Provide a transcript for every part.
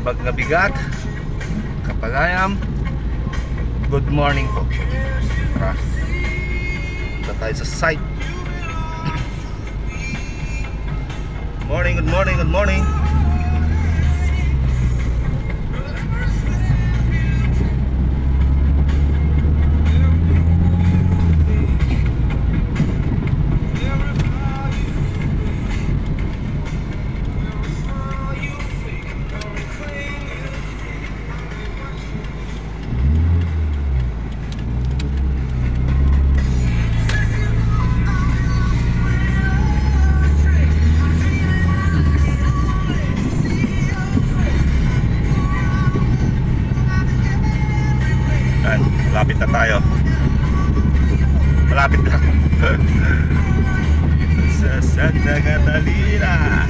bag na bigat, kapagayam. Good morning po. Tara, punta tayo sa site. Morning, good morning, good morning. Malapit na tayo. Malapit lang. Sa Santa Catalina.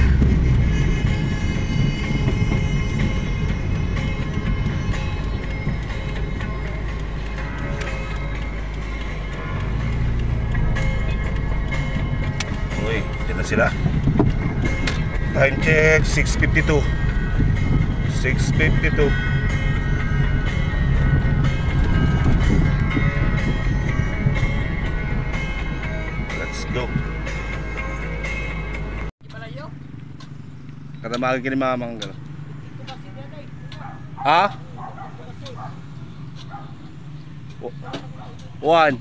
Uy, dito na sila. Time check 6:52. 6:52. Go. Katamagin ka ni mamang gano'n. Ha? One.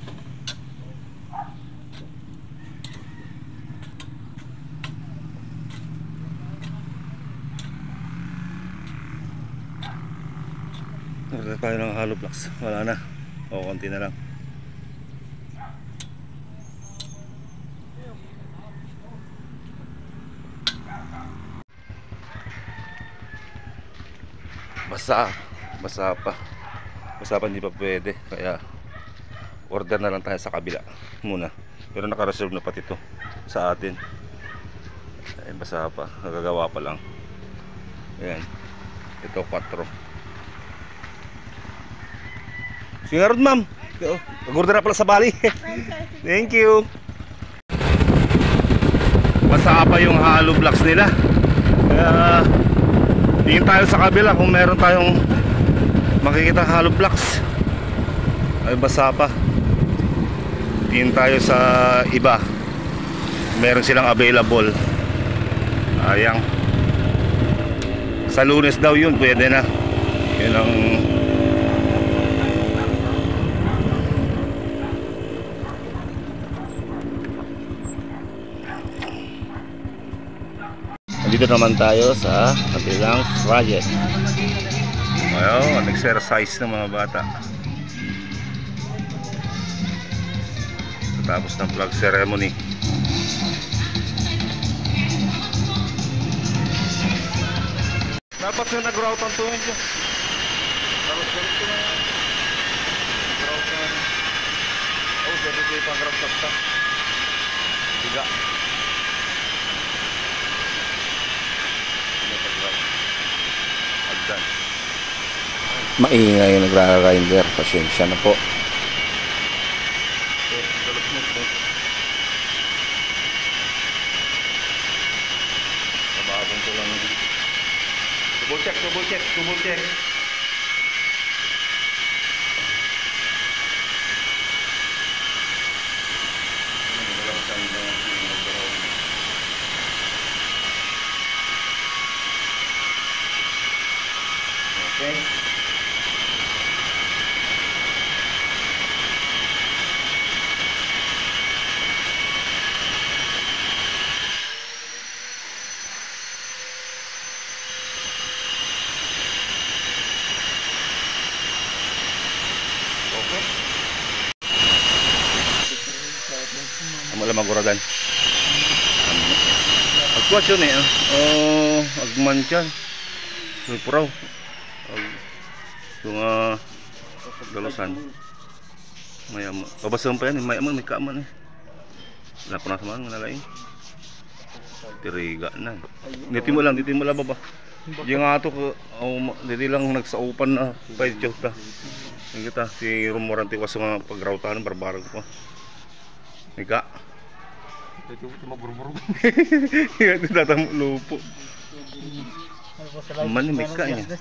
Nagkita tayo ng hollow blocks. Wala na. O, konti na lang. Basa pa, hindi pa pwede, kaya order na lang tayo sa kabila muna, pero naka-reserve na pati ito sa atin. Ay, basa pa, nagagawa pa lang. Ayan, ito 4. Sige nga ron, ma'am, mag-order na pala sa Bali. Thank you. Basa pa yung hollow blocks nila, kaya tingin tayo sa kabila kung meron tayong makikita hollow blocks. Ay, basa pa. Tingin tayo sa iba, meron silang available. Ayang sa Lunes daw yun, pwede na. Yun ang dito naman tayo sa kabilang project. Ayun, nag-exercise ng mga bata. Tapos ng flag ceremony. Dapat na nag-route ang tuwing dyan. Tapos ko na route na. Oh, dito kayo pang-grab sakta. Tiga. Maingay yung nagra-rider, pasensya na po. Sababong ko lang. Double check. Okay. Amo lamang guragan. Agkuat yun eh. Agman dyan. Puraw. Yung dalusan. Mayama. Pabasang pa yan. Mayama may kaaman eh. Wala ko na sa mga nalaing. Tiriga na. Dito mo lang baba. Yung nga ito, dito lang nagsaupan na. Pwede ta. Yung kita, si Rumorante was sa mga pagrautahan, barbarag ko. Ika. Ito maburburog. Ito tatang lupo. Manimik ka niya. Hindi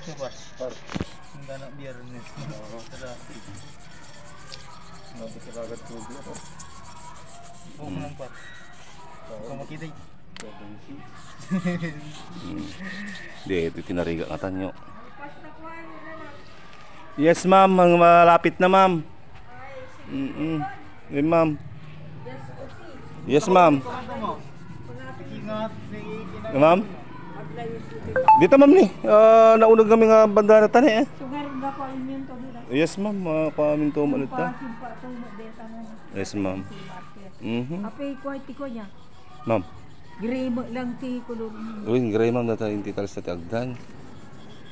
na biyernes. Hindi, ito tinariga ka tanyo. Yes ma'am, malapit na ma'am. Yes ma'am. Yes ma'am. Ma'am? Dito ma'am ni. Naunag kami nga banda na tani eh. Yes ma'am, kami to malit ta. Yes ma'am. Ape kwarti ko niya. Ma'am. Gray mo lang ti kulor. Uy, gray ma'am data yung titals na tiagdan.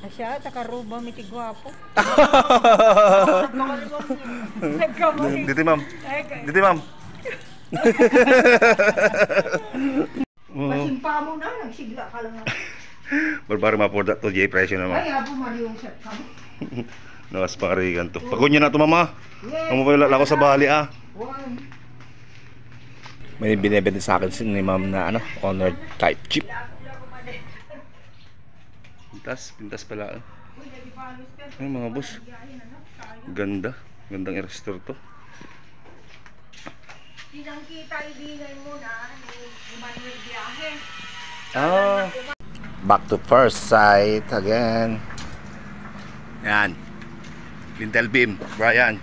Asya takaruba mi ti gwapo. Dito ma'am. Dito ma'am. Masimpa mo na, nagsigla ka lang. Barbaro maporda to J presyo naman. Ay, abo mariyong set ka mo. Nawas parigan to. Pagunya na to mama. Amo pa lako sa bali ah. May binebenta sa akin ni ma'am na ano, Honor type chip. Pintas pala. Ay mga boss. Ganda, gandang i-restore to. Tinang kita ibigay mo na Manuel biyahe. Back to first sight again. Yan. Lintel beam, Brian.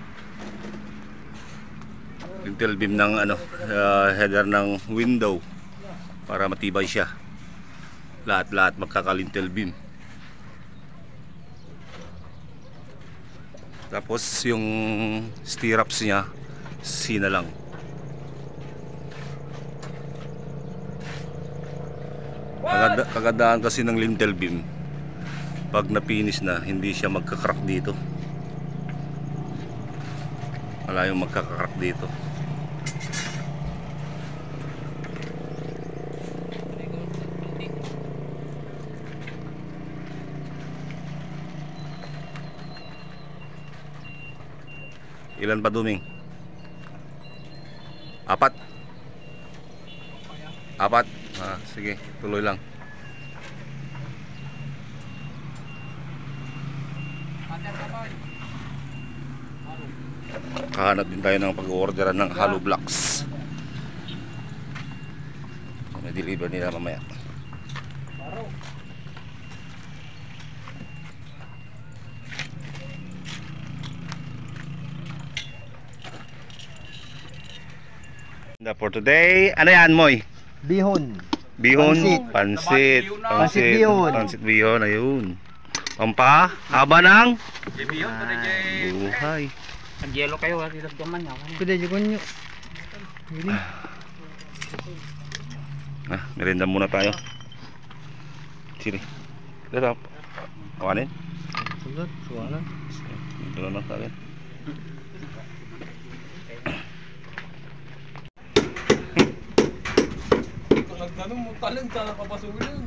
Lintel beam ng ano, header ng window para matibay siya. Lahat magkaka-lintel beam. Tapos yung stirrups niya C na lang. Kagadaan kasi ng lintel beam, pag na-finish na, hindi siya magka-crack dito. Wala yung magka-crack dito. Ilan pa duming? Apat. Sige, tuloy lang. Kahanap din tayo ng pag-orderan ng hollow blocks. May deliver nila mamaya. For today, ano yan, Moy? Bihon. Pansit bihon, ayun. Pampa, haba ng buhay. Nag-yelo kayo ha, dito naman niya. Kuda jugon nyo. Merenda muna tayo. Sini. Dito. Kawanin. Sugat, suwalan. Dito na lang tayo. Nagtanong mo talent sana papasukin.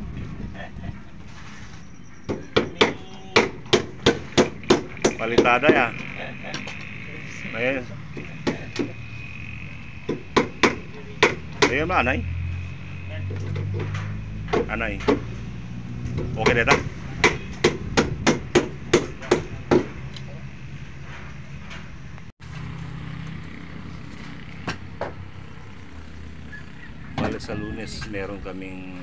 Palitada ya. Ayan. Ayan ba, anay? Anay. Okay deta? Bale sa Lunes, meron kaming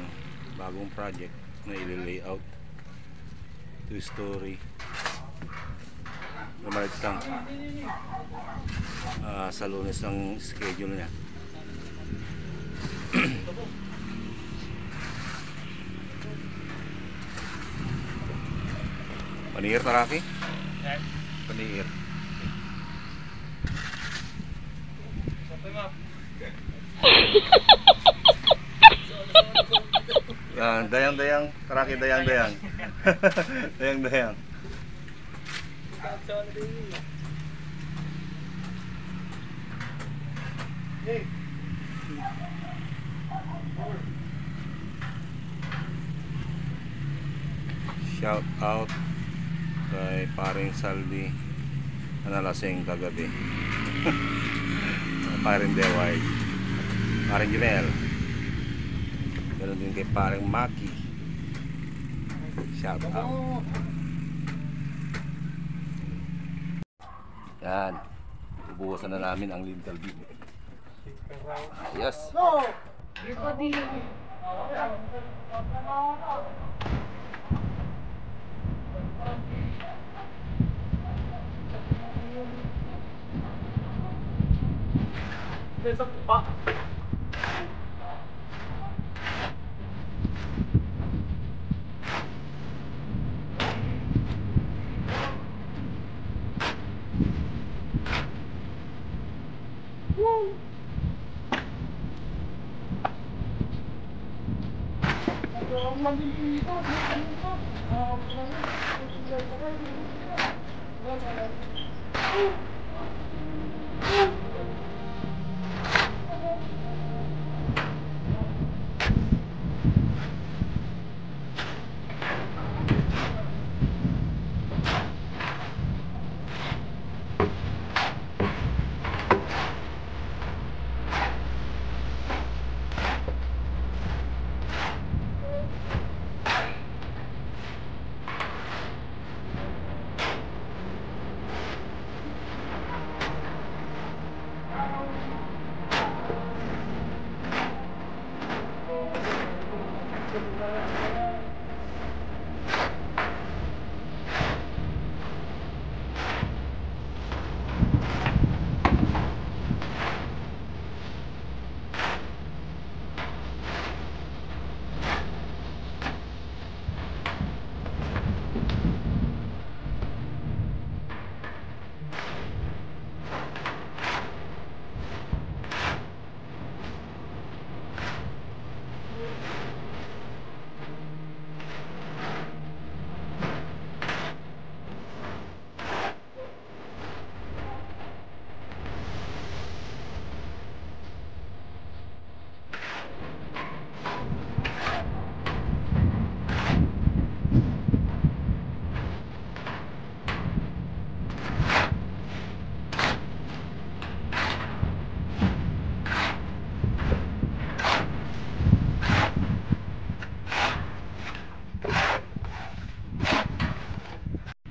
bagong project na i-layout. 2-story. Lumalit lang. Sa Lunes ang schedule niya. Panihir Taraki? Panihir. Dayang-dayang, Taraki dayang-dayang. Dayang-dayang. Shout out kay paring Saldi na nalasing kagabi. Paring Deway, paring Junel, ganoon din kay paring Maki. Shout out. Yan. Ubukasan na namin ang lintel beam. Yes.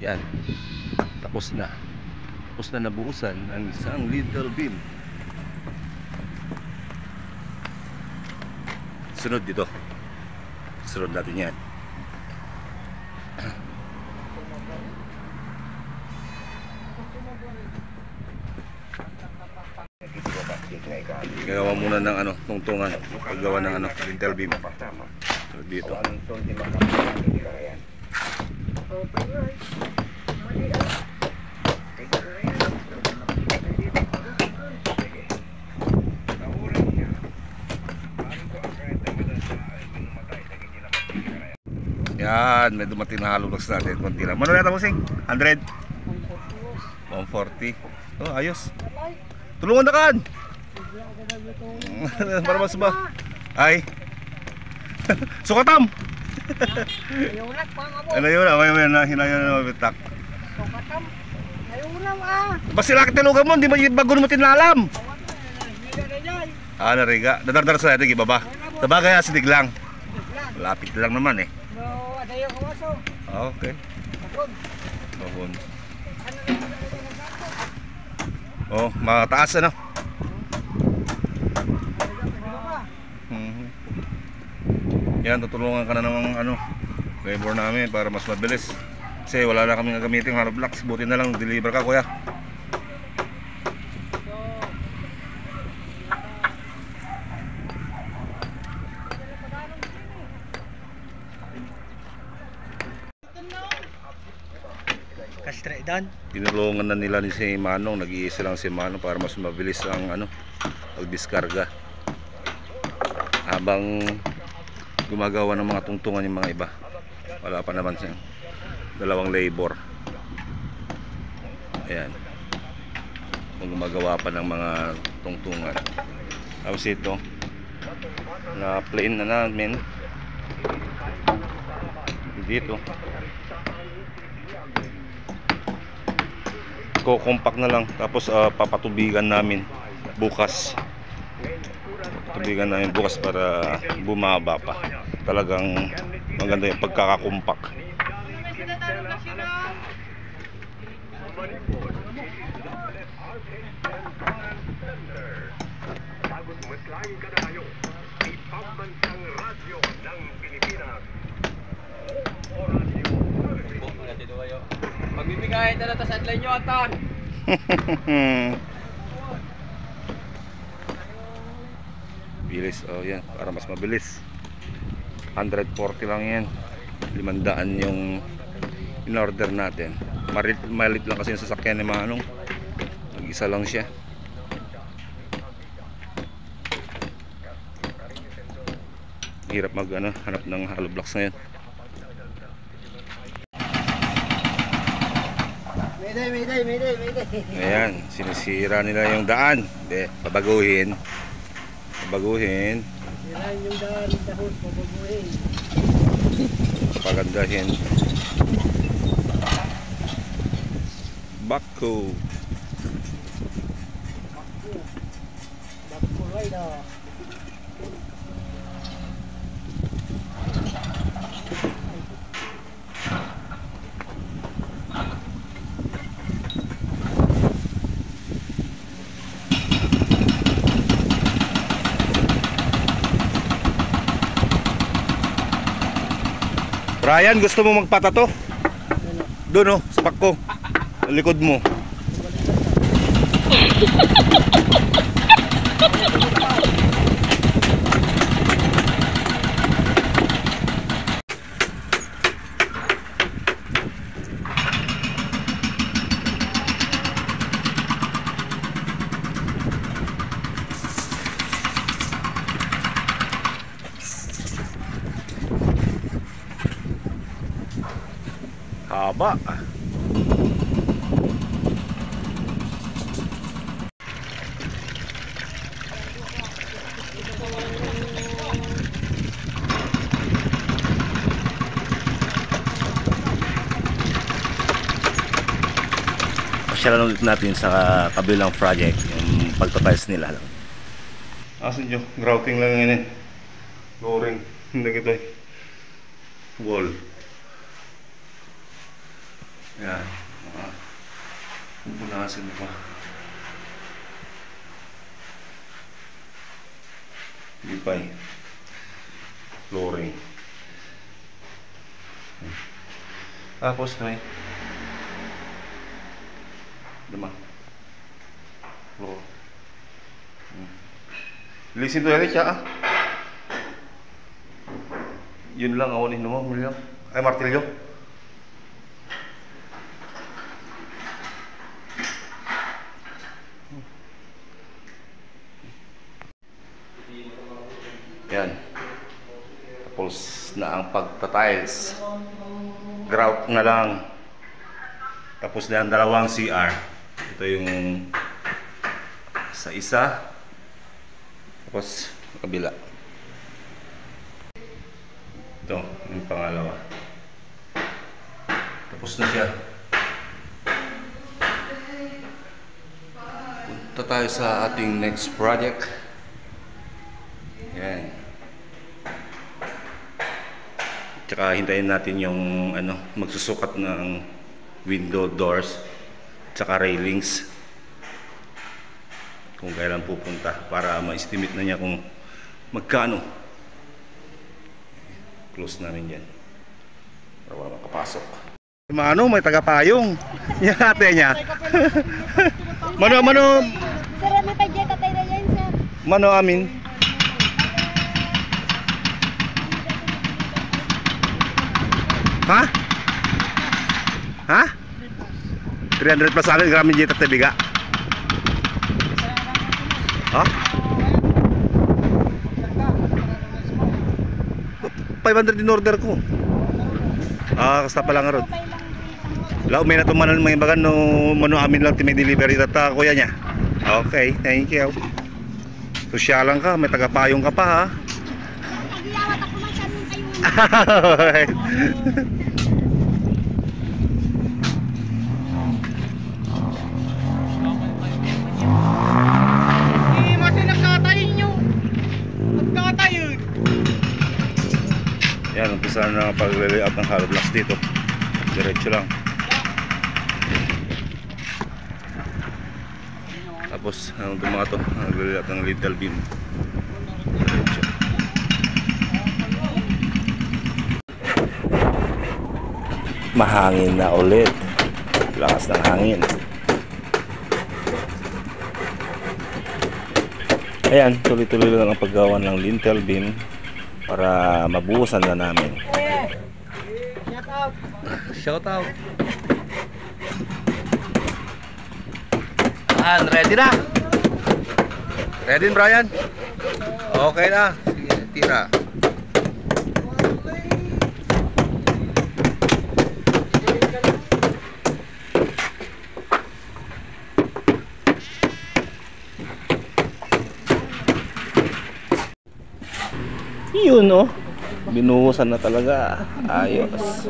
Yan. Tapos na. Tapos na nabuhusan ang isang lintel beam. Sunod dito. Sunod natin yan. Gagawa muna ng ano, tungtungan. Paggawa ng ano, lintel beam. Sunod dito. Yan, may dumating na hollow blocks natin. Konti lang. Mano yata mo sing? 100? 140. Oh, ayos. Tulungan na kan. Para mas ba? Ay. Sukatam. Ano yun? May hinayon na mabitak. Sukatam. Ayulam ah. Basta sila katilugan mo, hindi bago mo tinalam. Ah, nariga. Dadardar sa natin, ibaba. Sabagay, asidig lang. Lapit lang naman eh. No, adayo kawaso. Okay. Babon. Oh, mataas ano? Yan, tutulungan ka na ng ano, labor namin para mas mabilis. Kasi wala na kaming gagamitin hollow blocks. Buti na lang deliver ka, kuya. Kastredan. Tinulungan na nila ni si Manong, nag-iisa lang si Manong para mas mabilis ang ano, pagdiskarga. Habang gumagawa ng mga tungtungan yung mga iba. Wala pa naman siyang dalawang labor. Ayan. Kung gumagawa pa ng mga tungtungan. Tapos ito, na plain na namin. Dito. Ko-compact na lang, tapos papatubigan namin bukas. Tubigan namin bukas para bumaba pa. Talagang maganda yung pagkakakumpak. Magbibigay na natas at line nyo, Atan. Bilis, oh yan, para mas mabilis. 140 lang yan. 500 yung in-order natin. Malit lang kasi yung sasakyan ni Manong. Mag-isa lang siya. Hirap hanap ng hollow blocks ngayon. Mayday. Ayan, sinisira nila yung daan. Hindi, pabaguhin. Sirain yung daan, dahon, pabaguhin. Pagandahin. Bako. Bako rider. Brian, gusto mo magpatato? Doon, oh, sa pako. Likod mo. Haba. Pasyalan ulit natin sa kabilang project, yung pagtatiles nila lang. Asan nyo? Grouting lang yun eh. Flooring. Hindi ito eh. Wall. Yan. Pupunasan mo pa. Hindi pa eh. Flooring. Tapos na eh. Dama. Floor. Lisin to yan siya ah. Yun lang awanin mo. Ay martilyo. Yan. Tapos na ang pagtatiles. Grout na lang. Tapos na ang dalawang CR. Ito yung sa isa. Tapos kabila. Ito yung pangalawa. Tapos na siya. Punta tayo sa ating next project. Yan. Tsaka hintayin natin yung magsusukat ng window doors tsaka railings kung kailan pupunta para ma-estimate na niya kung magkano. Close namin yan para wala makapasok. Mano, may tagapayong yung ate niya. Mano Sir, may pagyan tatay na yan, sir. Mano amin. Ha? Ha? 300 plus alin gramin dito at biga. Ha? 500 din order ko. Kasta pa lang arod. Lao may natumanan mga bagan no mano amin lang may delivery data kuya niya. Okay, thank you. Sosyalan ka, may tagapayong ka pa ha. Nagiyawat ako man sa kayo. Yan, umpisa na pag-layout ng hollow blocks dito. Diretso lang. Tapos ang mga to, naglilat ng little beam. Diretso. Mahangin na ulit. Lakas ng hangin. Ayan, tuloy-tuloy lang ang paggawa ng lintel beam para mabuhusan na namin. Shout out. Ready na? Ready, Brian? Okay na. Sige, tira. Yun, oh. Binuhusan na talaga. Ayos.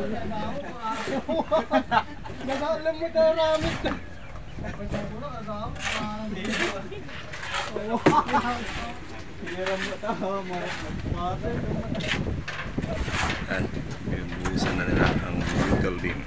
Yan. Binuhusan na nila ang little beam.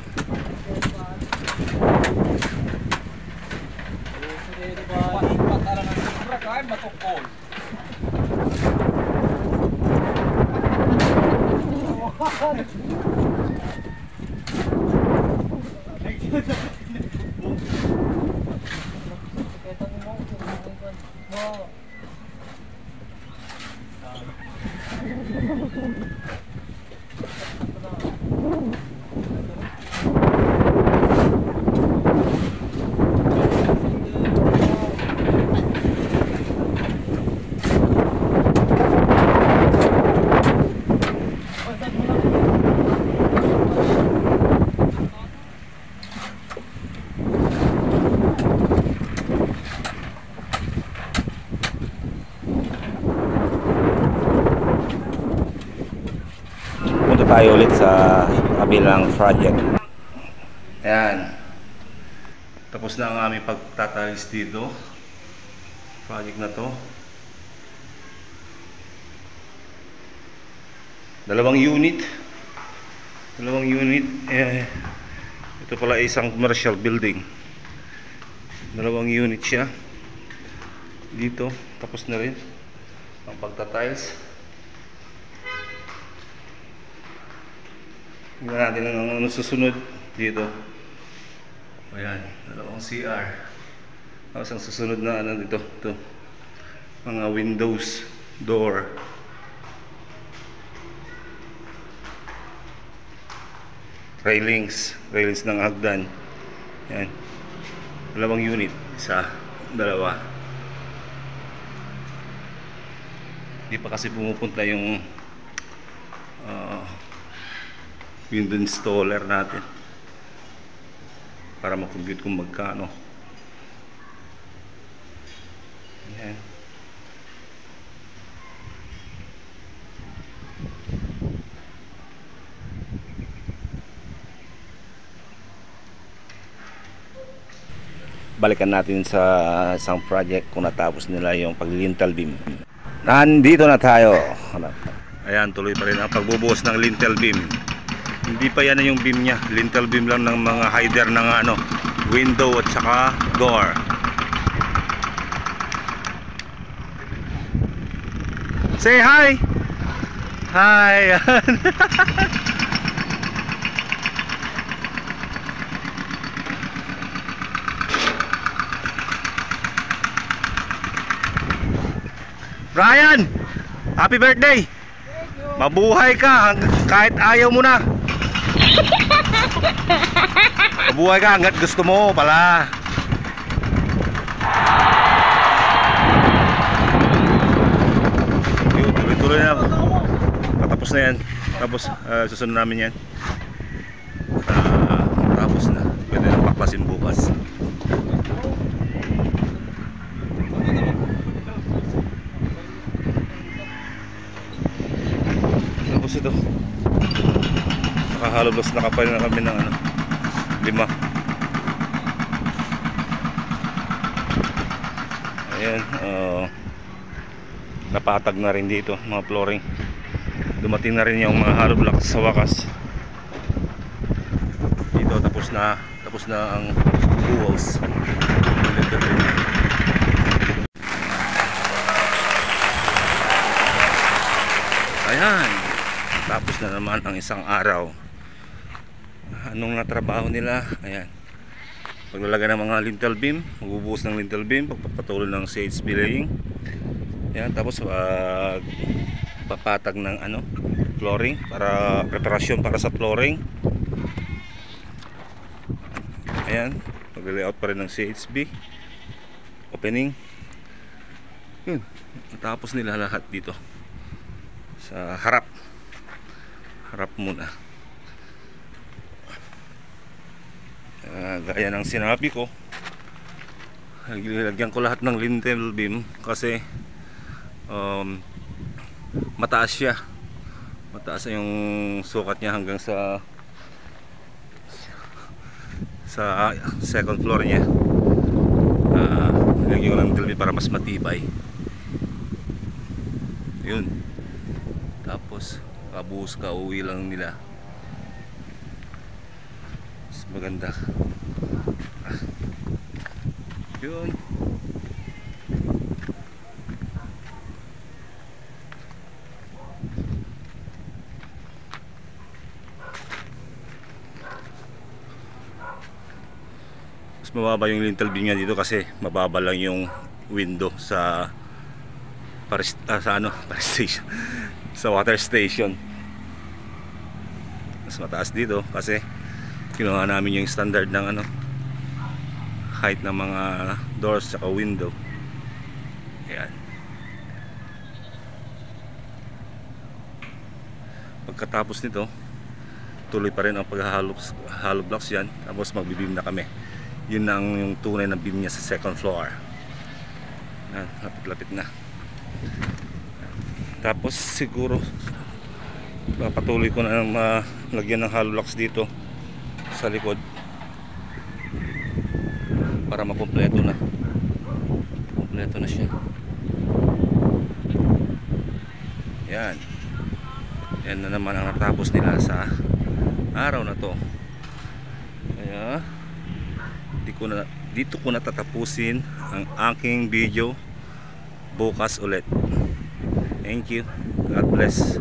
Tayo ulit sa kabilang project. Ayan, tapos na ang aming pagtatalis dito. Project na to, dalawang unit. Ito pala isang commercial building. Dalawang unit siya dito. Tapos na rin ang pagtatiles. Tingnan natin ang susunod dito. Ayan, dalawang CR. Tapos ang susunod na ano dito, ito, mga windows, door. Railings ng hagdan. Ayan, dalawang unit, isa, dalawa. Hindi pa kasi pumupunta yung window installer natin para makompute kung magkano. Ayan. Balikan natin sa isang project kung natapos nila yung pag-lintel beam. Nandito na tayo. Ayan, tuloy pa rin ang pagbubuhos ng lintel beam. Hindi pa yan yung beam nya, lintel beam lang ng mga hider ng ano, window at saka door. Say hi! Hi! Brian! Happy birthday! Mabuhay ka kahit ayaw mo na. Mabuhay ka hanggat gusto mo pala. Tuloy-tuloy na. Patapos na yan. Tapos susunod namin yan. Tapos na. Pwede na paklasin bukas. Tapos ito, nakahalobos, nakapal na kami ng ano, 5. Ayan, napatag na rin dito mga flooring. Dumating na rin yung mga hollow blocks sa wakas. tapos na ang buhos. Ayan, tapos na naman ang isang araw. Anong natrabaho nila? Ayan, paglalagay ng mga lintel beam, magbubuhos ng lintel beam, pagpapatuloy ng CHP laying. Ayan, tapos papatag ng flooring, para preparasyon para sa flooring. Ayan, mag-layout pa rin ng CHP opening. Yun, natapos nila lahat dito sa harap muna. Gaya ng sinabi ko, nilagyan ko lahat ng lintel beam kasi mataas siya, mataas yung sukat niya hanggang sa second floor niya. Nilagyan ko ng lintel beam para mas matibay. Yun, tapos kabuhos ka, uwi lang nila. Mas maganda. Yun. Mas mababa yung lintel beam niya dito kasi mababa lang yung window sa station, sa water station. Mas mataas dito kasi kinuha namin yung standard ng height ng mga doors at window. Ayan. Pagkatapos nito, tuloy pa rin ang pag-hollow blocks yan, tapos magbibim na kami. Yun na yung tunay na beam niya sa second floor. Lapit-lapit na. Tapos siguro papatuloy ko na lagyan ng hollow blocks dito sa likod para makumpleto na. Kompleto na siya. Yan. Yan na naman ang natapos nila sa araw na to. Kaya dito ko na tatapusin ang aking video. Bukas ulit. Thank you. God bless.